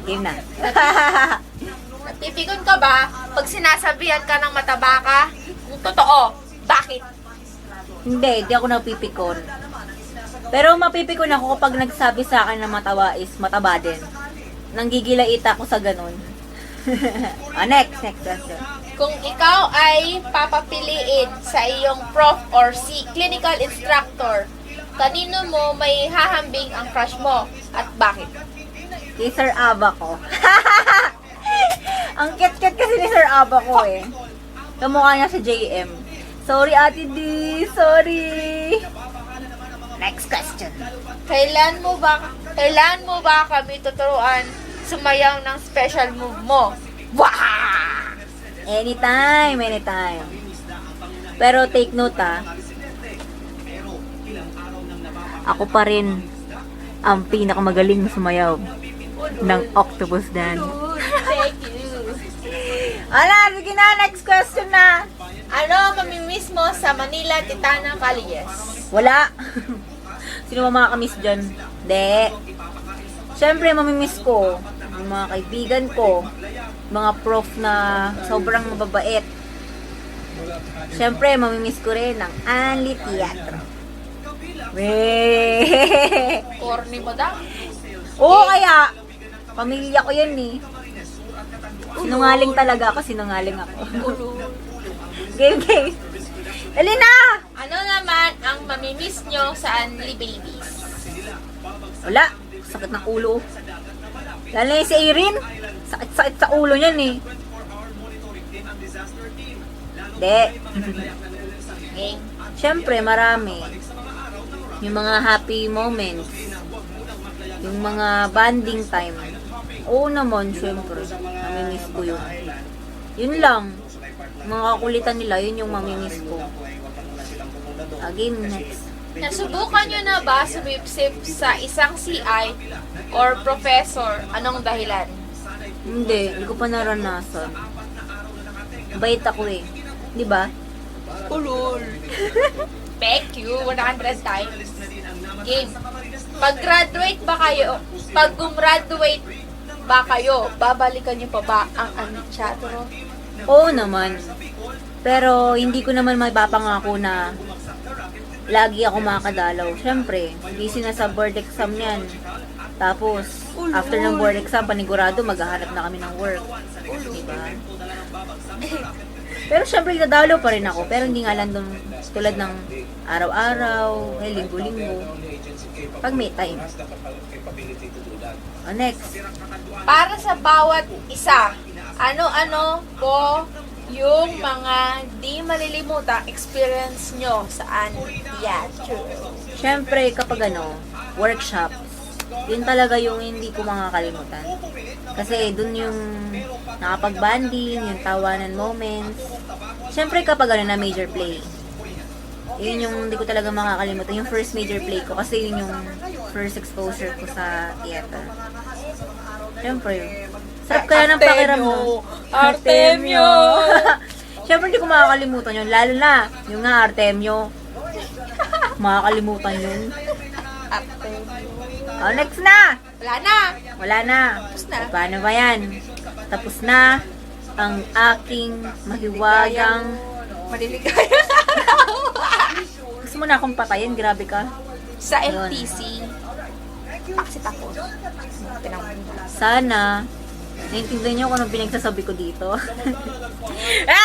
Game na. Napipikon ka ba pag sinasabihan ka ng mataba ka? Kung totoo, bakit? Hindi ako napipikon. Pero mapipikon ako kapag nagsabi sa akin na mataba is mataba din. Nanggigilaita ako sa ganun. Next question. Kung ikaw ay papapiliin sa iyong prof or clinical instructor, kanino mo may hahambing ang crush mo at bakit? Kay Sir Aba ko. Ang cute-cute kasi ni Sir Aba ko eh. Kamukha niya sa JM. Sorry, Ate D. Sorry. Next question. Kailan mo ba kami tuturuan sumayaw ng special move mo? Wah! Anytime, anytime. Pero take note ako pa rin ang pinakamagaling sumayaw ng octopus dance. Thank you. Ala, sige na, next question na. Ano mamimiss mo sa Manila Titana Colleges? Wala. Sino ba makakamiss dyan? De. Siyempre, mamimiss ko yung mga kaibigan ko, mga prof na sobrang mababait. Siyempre, mamimiss ko rin ang Anli Teatro. Weh! Corny mo daw? Oo, kaya, pamilya ko yan eh. Sinungaling talaga ako, sinungaling ako. Game. Dali na! Ano naman ang mamimiss nyo sa Anli Babies? Wala, sakit ng ulo. Lalo na yung si Erin, sakit-sakit sa ulo niyan eh. De. Game. Siyempre, marami. Yung mga happy moments. Yung mga bonding time. Oo naman, siyempre. Mamimiss ko yun. Yun lang. Mga kakulitan nila, yun yung mamimiss ko. Game next. Nasubukan nyo na ba sumipsip sa isang CI or professor? Anong dahilan? Hindi ko pa naranasan. Bait ako eh. Di ba? Ulul. Thank you, 100 times. Game. Pag-graduate ba kayo? Pag gumraduate ba kayo, babalikan nyo pa ba ang teatro? Oo naman. Pero hindi ko naman mapapangako na lagi ako makakadalaw. Siyempre, busy na sa board exam yan. Tapos, after ng board exam, panigurado, maghahanap na kami ng work. Diba? Pero siyempre, dadalaw pa rin ako. Pero hindi nga lang dun, tulad ng araw-araw, linggo-linggo. Pag may time. Next. Para sa bawat isa, ano-ano po yung mga di malilimutang experience nyo sa teatro? Siyempre, kapag workshops, yun talaga yung hindi ko makakalimutan. Kasi dun yung nakapag-banding, yung tawanan moments. Siyempre, kapag na major play, yun yung hindi ko talaga makakalimutan. Yung first major play ko, kasi yun yung first exposure ko sa theater. Siyempre, sarap kaya ng pakiramdam. Artemio! Siyempre, hindi ko makakalimutan yun. Lalo na, yung nga Artemio. Makakalimutan yun. Oh, next na! Wala na! Wala na. Tapos na. Paano ba yan? Tapos na ang aking mahiwagang... Maliligaya Gusto mo na akong patayin? Grabe ka. sa Yun. MTC. Exit ako. Sana, naintindihan niyo kung anong pinagsasabi ko dito. Ah!